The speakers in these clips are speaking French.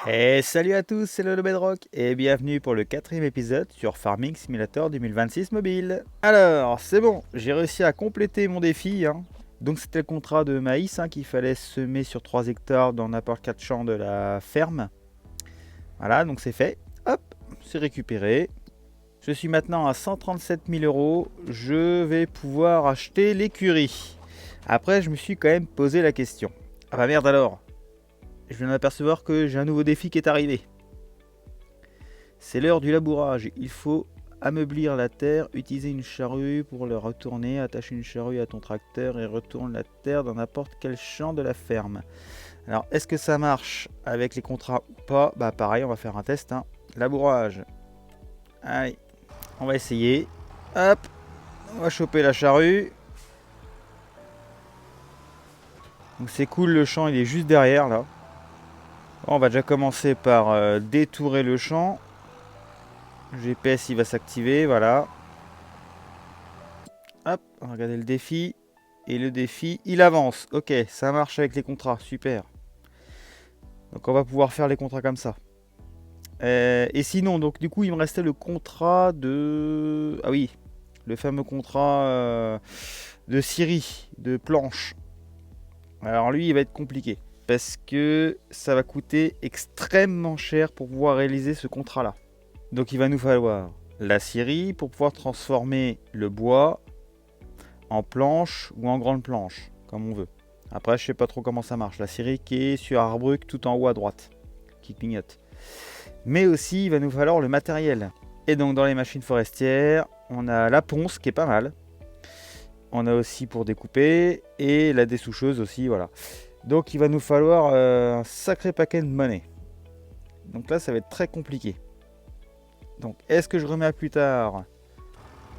Et salut à tous, c'est le Bedrock et bienvenue pour le quatrième épisode sur Farming Simulator 2026 mobile. Alors, c'est bon, j'ai réussi à compléter mon défi. Donc c'était le contrat de maïs qu'il fallait semer sur 3 hectares dans n'importe quel champ de la ferme. Voilà, donc c'est fait. Hop, c'est récupéré. Je suis maintenant à 137 000 euros. Je vais pouvoir acheter l'écurie. Après, je me suis quand même posé la question. Ah bah merde alors, je viens d'apercevoir que j'ai un nouveau défi qui est arrivé. C'est l'heure du labourage. Il faut ameublir la terre, utiliser une charrue pour le retourner, attacher une charrue à ton tracteur et retourne la terre dans n'importe quel champ de la ferme. Alors, est-ce que ça marche avec les contrats ou pas? Bah pareil, on va faire un test. Labourage. Allez, on va essayer. Hop, on va choper la charrue. Donc c'est cool, le champ il est juste derrière là. On va déjà commencer par détourer le champ. GPS il va s'activer, voilà. Hop, on va regarder le défi. Et le défi, il avance. Ok, ça marche avec les contrats, super. Donc on va pouvoir faire les contrats comme ça. Et sinon, donc du coup, il me restait le contrat de... Ah oui, le fameux contrat de scierie, de planche. Alors lui, il va être compliqué. Parce que ça va coûter extrêmement cher pour pouvoir réaliser ce contrat-là. Donc il va nous falloir la scierie pour pouvoir transformer le bois en planche ou en grande planche, comme on veut. Après, je sais pas trop comment ça marche. La scierie qui est sur Arbruck tout en haut à droite, qui clignote. Mais aussi, il va nous falloir le matériel. Et donc, dans les machines forestières, on a la ponce qui est pas mal. On a aussi pour découper et la dessoucheuse aussi, voilà. Donc, il va nous falloir un sacré paquet de monnaie. Donc là, ça va être très compliqué. Donc, est-ce que je remets à plus tard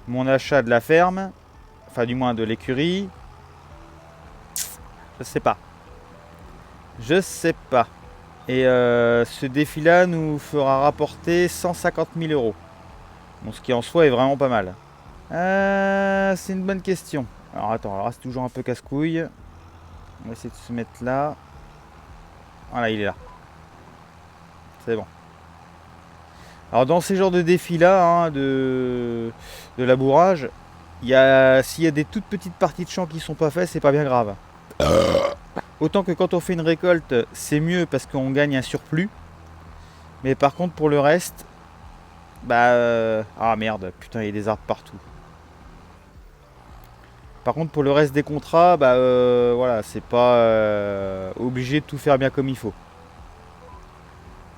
mon achat de la ferme, enfin du moins de l'écurie? Je sais pas. Je sais pas. Et ce défi-là nous fera rapporter 150 000 euros. Bon, ce qui en soi est vraiment pas mal. C'est une bonne question. Alors attends, alors c'est toujours un peu casse-couille. On va essayer de se mettre là. Voilà, il est là. C'est bon. Alors dans ces genres de défis-là, de labourage, s'il y a des toutes petites parties de champ qui sont pas faites, c'est pas bien grave. Autant que quand on fait une récolte, c'est mieux parce qu'on gagne un surplus. Mais par contre pour le reste, ah merde, putain, il y a des arbres partout. Par contre, pour le reste des contrats, voilà, c'est pas obligé de tout faire bien comme il faut.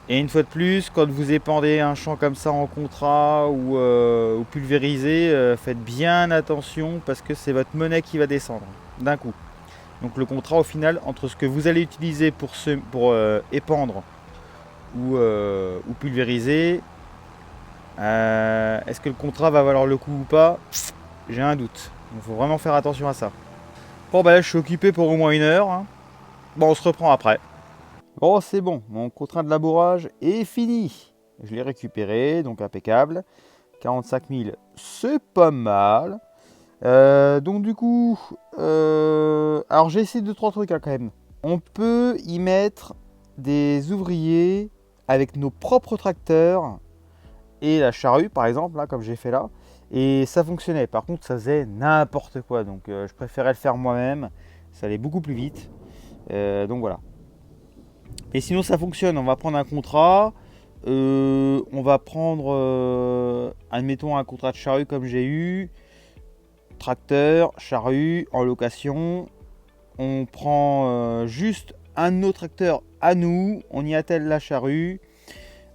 Et une fois de plus, quand vous épandez un champ comme ça en contrat ou pulvérisé, faites bien attention parce que c'est votre monnaie qui va descendre d'un coup. Donc le contrat au final, entre ce que vous allez utiliser pour épandre ou pulvériser, est-ce que le contrat va valoir le coup ou pas? J'ai un doute. Il faut vraiment faire attention à ça. Bon bah là je suis occupé pour au moins 1 heure. Bon, on se reprend après. Bon, c'est bon, mon contrat de labourage est fini. Je l'ai récupéré, donc impeccable. 45 000, c'est pas mal. Donc du coup, alors j'ai essayé 2-3 trucs quand même. On peut y mettre des ouvriers avec nos propres tracteurs et la charrue par exemple, là comme j'ai fait là. Et ça fonctionnait. Par contre, ça faisait n'importe quoi. Donc je préférais le faire moi-même. Ça allait beaucoup plus vite. Donc voilà. Et sinon ça fonctionne, on va prendre un contrat, on va prendre, admettons un contrat de charrue comme j'ai eu, tracteur, charrue, en location, on prend juste un autre tracteur à nous, on y attelle la charrue,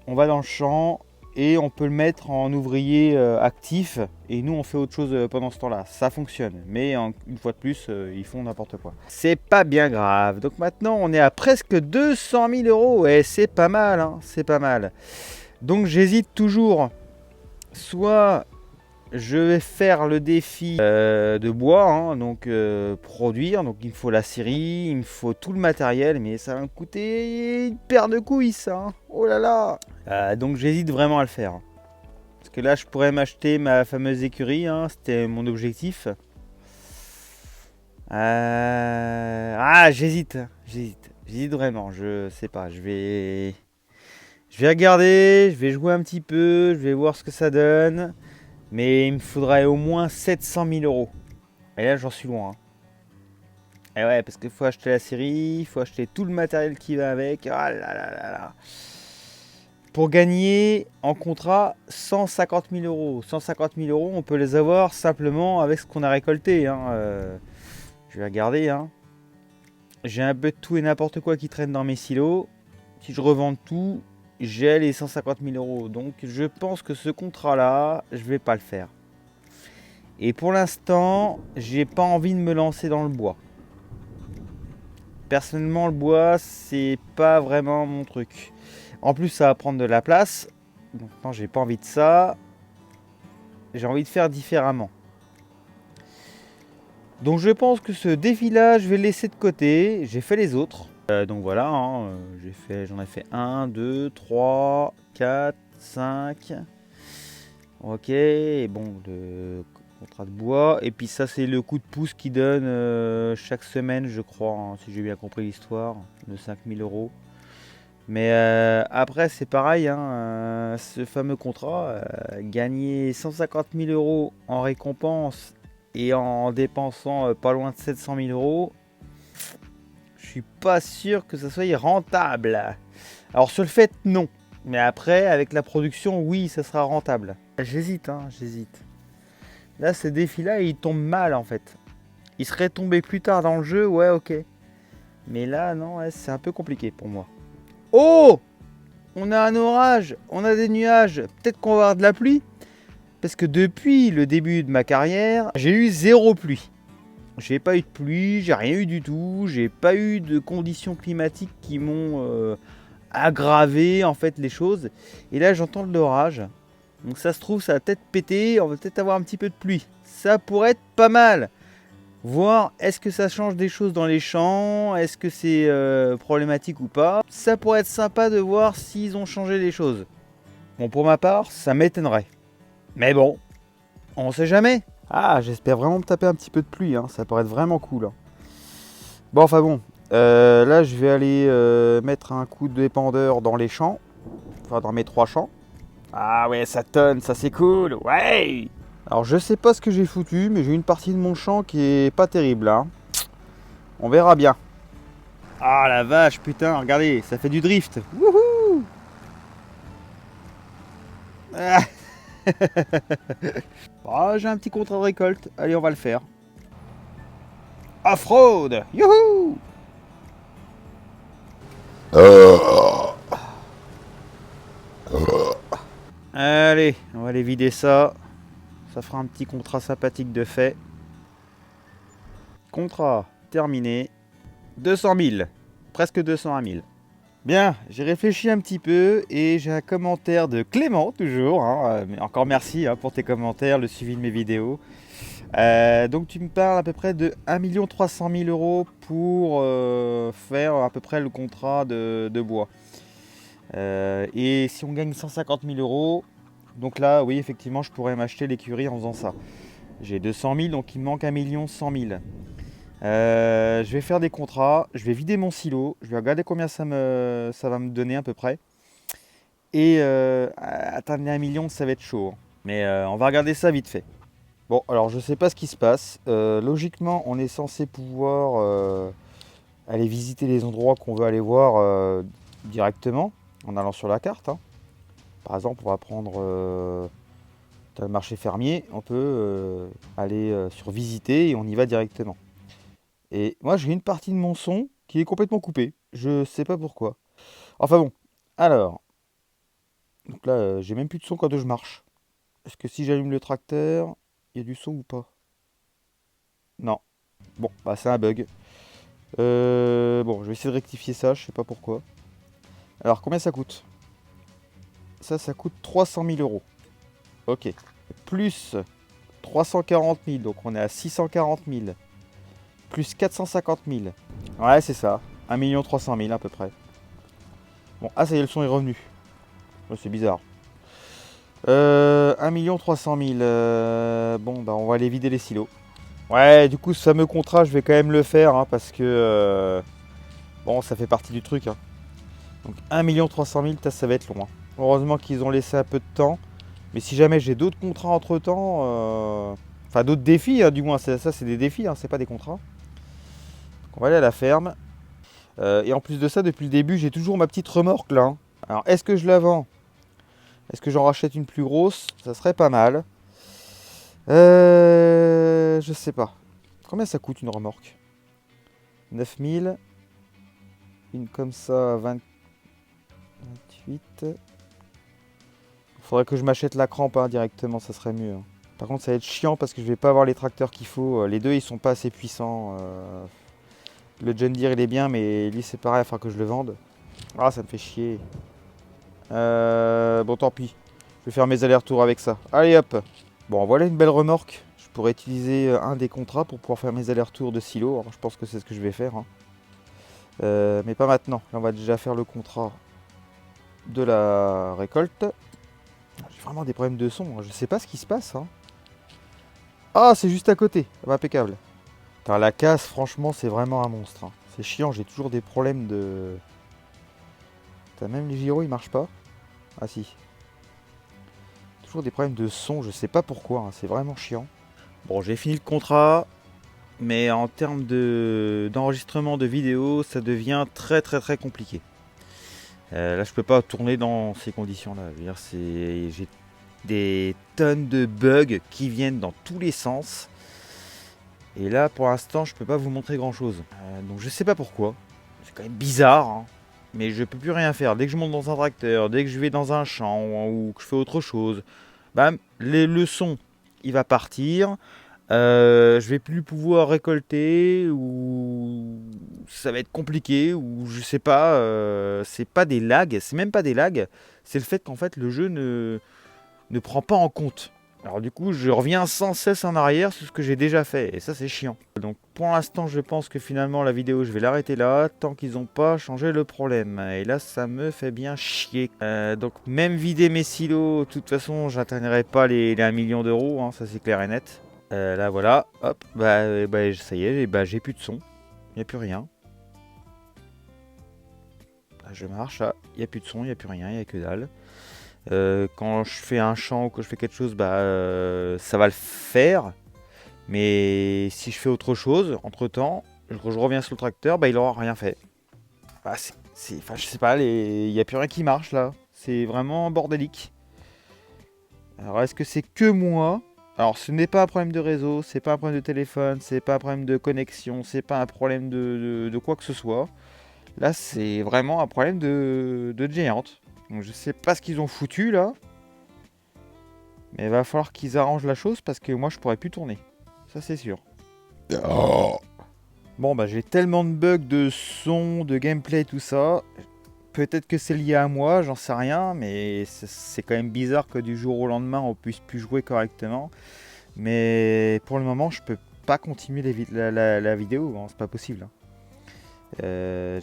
on va dans le champ et on peut le mettre en ouvrier actif et nous on fait autre chose pendant ce temps-là. Ça fonctionne, mais une fois de plus, ils font n'importe quoi. C'est pas bien grave. Donc maintenant on est à presque 200 000 euros et c'est pas mal, c'est pas mal. Donc j'hésite toujours. Soit je vais faire le défi de bois, donc produire. Donc il me faut la scierie, il me faut tout le matériel, mais ça va me coûter une paire de couilles ça. Oh là là. Donc j'hésite vraiment à le faire. Parce que là je pourrais m'acheter ma fameuse écurie, c'était mon objectif. J'hésite vraiment, je sais pas, je vais... Je vais regarder, je vais jouer un petit peu, je vais voir ce que ça donne. Mais il me faudrait au moins 700 000 euros. Et là, j'en suis loin. Hein. Et ouais, parce qu'il faut acheter la série, il faut acheter tout le matériel qui va avec. Ah là là là là. Pour gagner en contrat 150 000 euros. 150 000 euros, on peut les avoir simplement avec ce qu'on a récolté. Hein. Je vais regarder. Hein. J'ai un peu de tout et n'importe quoi qui traîne dans mes silos. Si je revends tout, j'ai les 150 000 euros. Donc je pense que ce contrat-là, je vais pas le faire. Et pour l'instant, j'ai pas envie de me lancer dans le bois. Personnellement, le bois, c'est pas vraiment mon truc. En plus, ça va prendre de la place. Donc non, j'ai pas envie de ça. J'ai envie de faire différemment. Donc je pense que ce défi-là, je vais le laisser de côté. J'ai fait les autres. Donc voilà, hein, j'en ai fait 1, 2, 3, 4, 5. Ok, et bon, le contrat de bois. Et puis ça, c'est le coup de pouce qui donne chaque semaine, je crois, hein, si j'ai bien compris l'histoire, de 5000 euros. Mais après, c'est pareil, hein, ce fameux contrat, gagner 150 000 euros en récompense et en dépensant pas loin de 700 000 euros, je suis pas sûr que ça soit rentable. Alors sur le fait, non. Mais après, avec la production, oui, ça sera rentable. J'hésite, hein, j'hésite. Là, ce défi-là, il tombe mal, en fait. Il serait tombé plus tard dans le jeu, ouais, ok. Mais là, non, ouais, c'est un peu compliqué pour moi. Oh! On a un orage, on a des nuages. Peut-être qu'on va avoir de la pluie. Parce que depuis le début de ma carrière, j'ai eu 0 pluie. J'ai pas eu de pluie, j'ai rien eu du tout. J'ai pas eu de conditions climatiques qui m'ont aggravé en fait les choses. Et là, j'entends de l'orage. Donc ça se trouve, ça va peut-être péter. On va peut-être avoir un petit peu de pluie. Ça pourrait être pas mal. Voir est-ce que ça change des choses dans les champs, est-ce que c'est problématique ou pas. Ça pourrait être sympa de voir s'ils ont changé les choses. Bon, pour ma part, ça m'étonnerait. Mais bon, on sait jamais. Ah, j'espère vraiment me taper un petit peu de pluie, hein. Ça pourrait être vraiment cool. Hein. Bon, enfin bon, là je vais aller mettre un coup de dépendeur dans les champs. Enfin, dans mes 3 champs. Ah ouais, ça tonne, ça c'est cool, ouais. Alors je sais pas ce que j'ai foutu, mais j'ai une partie de mon champ qui est pas terrible là. On verra bien. Ah la vache, putain, regardez, ça fait du drift. Wouhou. Ah. Ah, j'ai un petit contrat de récolte, allez on va le faire. Off-road, youhou. Allez, on va aller vider ça. Ça fera un petit contrat sympathique de fait. Contrat terminé. 200 000. Presque 201 000. Bien, j'ai réfléchi un petit peu et j'ai un commentaire de Clément, toujours. Hein, mais encore merci hein, pour tes commentaires, le suivi de mes vidéos. Donc tu me parles à peu près de 1 300 000 euros pour faire à peu près le contrat de bois. Et si on gagne 150 000 euros, donc là, oui, effectivement, je pourrais m'acheter l'écurie en faisant ça. J'ai 200 000, donc il me manque 1 100 000. Je vais faire des contrats, je vais vider mon silo, je vais regarder combien ça va me donner à peu près. Et atteindre les 1 million, ça va être chaud. Hein. Mais on va regarder ça vite fait. Bon, alors je sais pas ce qui se passe. Logiquement, on est censé pouvoir aller visiter les endroits qu'on veut aller voir directement en allant sur la carte. Hein. Par exemple, on va prendre le marché fermier, on peut aller sur visiter et on y va directement. Et moi, j'ai une partie de mon son qui est complètement coupée. Je sais pas pourquoi. Enfin bon, alors. Donc là, j'ai même plus de son quand je marche. Est-ce que si j'allume le tracteur, il y a du son ou pas? Non. Bon, bah c'est un bug. Bon, je vais essayer de rectifier ça, je sais pas pourquoi. Alors, combien ça coûte? Ça coûte 300 000 euros. Ok. Plus 340 000, donc on est à 640 000. Plus 450 000. Ouais, c'est ça. 1 300 000 à peu près. Bon, ah ça y est, le son est revenu. Ouais, c'est bizarre. 1 300 000. Bon, bah on va aller vider les silos. Ouais, du coup, ce fameux contrat, je vais quand même le faire, hein, parce que... bon, ça fait partie du truc. Hein. Donc 1 300 000, ça va être loin. Heureusement qu'ils ont laissé un peu de temps. Mais si jamais j'ai d'autres contrats entre temps, enfin d'autres défis, hein, du moins, ça c'est des défis, hein, c'est pas des contrats. Donc on va aller à la ferme. Et en plus de ça, depuis le début, j'ai toujours ma petite remorque là. Hein. Alors est-ce que je la vends? Est-ce que j'en rachète une plus grosse? Ça serait pas mal. Je sais pas. Combien ça coûte une remorque? 9000. Une comme ça, 28. Faudrait que je m'achète la crampe hein, directement, ça serait mieux. Hein. Par contre, ça va être chiant parce que je vais pas avoir les tracteurs qu'il faut. Les deux, ils sont pas assez puissants. Le John Deere, il est bien, mais lui, c'est pareil, il faudra que je le vende. Ah, ça me fait chier. Bon, tant pis. Je vais faire mes allers-retours avec ça. Allez, hop. Bon, voilà une belle remorque. Je pourrais utiliser un des contrats pour pouvoir faire mes allers-retours de silo. Alors, je pense que c'est ce que je vais faire. Hein. Mais pas maintenant. Là, on va déjà faire le contrat de la récolte. J'ai vraiment des problèmes de son. Hein. Je sais pas ce qui se passe. Hein. Ah, c'est juste à côté. Ah bah, impeccable. Putain, la casse, franchement, c'est vraiment un monstre. Hein. C'est chiant. J'ai toujours des problèmes de... Putain, même les gyros, ils marchent pas. Ah si. Toujours des problèmes de son. Je sais pas pourquoi. Hein. C'est vraiment chiant. Bon, j'ai fini le contrat. Mais en termes d'enregistrement de vidéo, ça devient très compliqué. Là, je peux pas tourner dans ces conditions-là. J'ai des tonnes de bugs qui viennent dans tous les sens. Et là, pour l'instant, je peux pas vous montrer grand-chose. Donc, je sais pas pourquoi. C'est quand même bizarre. Hein. Mais je peux plus rien faire. Dès que je monte dans un tracteur, dès que je vais dans un champ ou que je fais autre chose, bam, le son, il va partir. Je vais plus pouvoir récolter ou ça va être compliqué ou je sais pas. C'est pas des lags, c'est même pas des lags. C'est le fait qu'en fait le jeu ne prend pas en compte. Alors du coup je reviens sans cesse en arrière sur ce que j'ai déjà fait et ça c'est chiant. Donc pour l'instant je pense que finalement la vidéo je vais l'arrêter là tant qu'ils n'ont pas changé le problème. Et là ça me fait bien chier. Donc même vider mes silos, de toute façon j'atteindrai pas les 1 million d'euros, hein, ça c'est clair et net. Là voilà, hop, ça y est, j'ai plus de son, il n'y a plus rien. Là, je marche, là, il n'y a plus de son, il n'y a plus rien, il n'y a que dalle. Quand je fais un chant ou que je fais quelque chose, ça va le faire. Mais si je fais autre chose, entre temps, quand je reviens sur le tracteur, il n'aura rien fait. Enfin, je sais pas, il n'y a plus rien qui marche là. C'est vraiment bordélique. Alors est-ce que c'est que moi ? Alors ce n'est pas un problème de réseau, c'est pas un problème de téléphone, c'est pas un problème de connexion, c'est pas un problème de quoi que ce soit. Là c'est vraiment un problème de Giant. Donc je sais pas ce qu'ils ont foutu là. Mais il va falloir qu'ils arrangent la chose parce que moi je pourrais plus tourner. Ça c'est sûr. Oh. Bon j'ai tellement de bugs de son, de gameplay, tout ça. Peut-être que c'est lié à moi, j'en sais rien, mais c'est quand même bizarre que du jour au lendemain on puisse plus jouer correctement. Mais pour le moment, je peux pas continuer la vidéo, hein, c'est pas possible. Hein.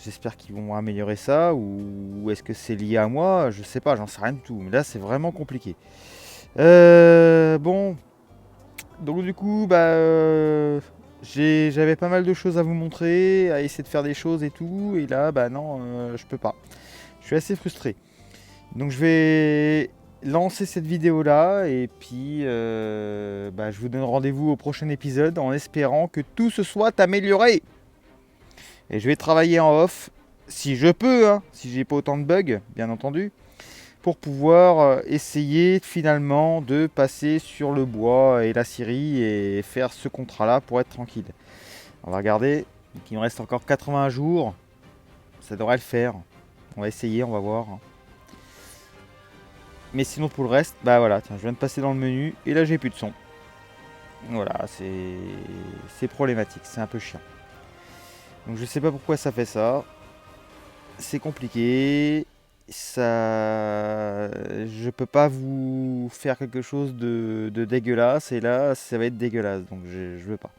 J'espère qu'ils vont améliorer ça, ou est-ce que c'est lié à moi? Je sais pas, j'en sais rien du tout. Mais là, c'est vraiment compliqué. Bon, donc du coup, j'avais pas mal de choses à vous montrer, à essayer de faire des choses et tout, et là, non, je peux pas. Je suis assez frustré. Donc je vais lancer cette vidéo là et puis je vous donne rendez-vous au prochain épisode en espérant que tout se soit amélioré. Et je vais travailler en off si je peux, hein, si j'ai pas autant de bugs, bien entendu, pour pouvoir essayer finalement de passer sur le bois et la scierie et faire ce contrat là pour être tranquille. On va regarder, donc, il me reste encore 80 jours, ça devrait le faire. On va essayer, on va voir. Mais sinon pour le reste, voilà, tiens, je viens de passer dans le menu et là j'ai plus de son. Voilà, c'est problématique, c'est un peu chiant. Donc je sais pas pourquoi ça fait ça. C'est compliqué. Je peux pas vous faire quelque chose de dégueulasse et là ça va être dégueulasse, donc je veux pas.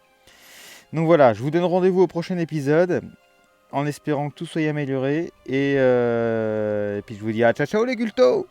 Donc voilà, je vous donne rendez-vous au prochain épisode en espérant que tout soit amélioré et puis je vous dis à ciao ciao les gultos.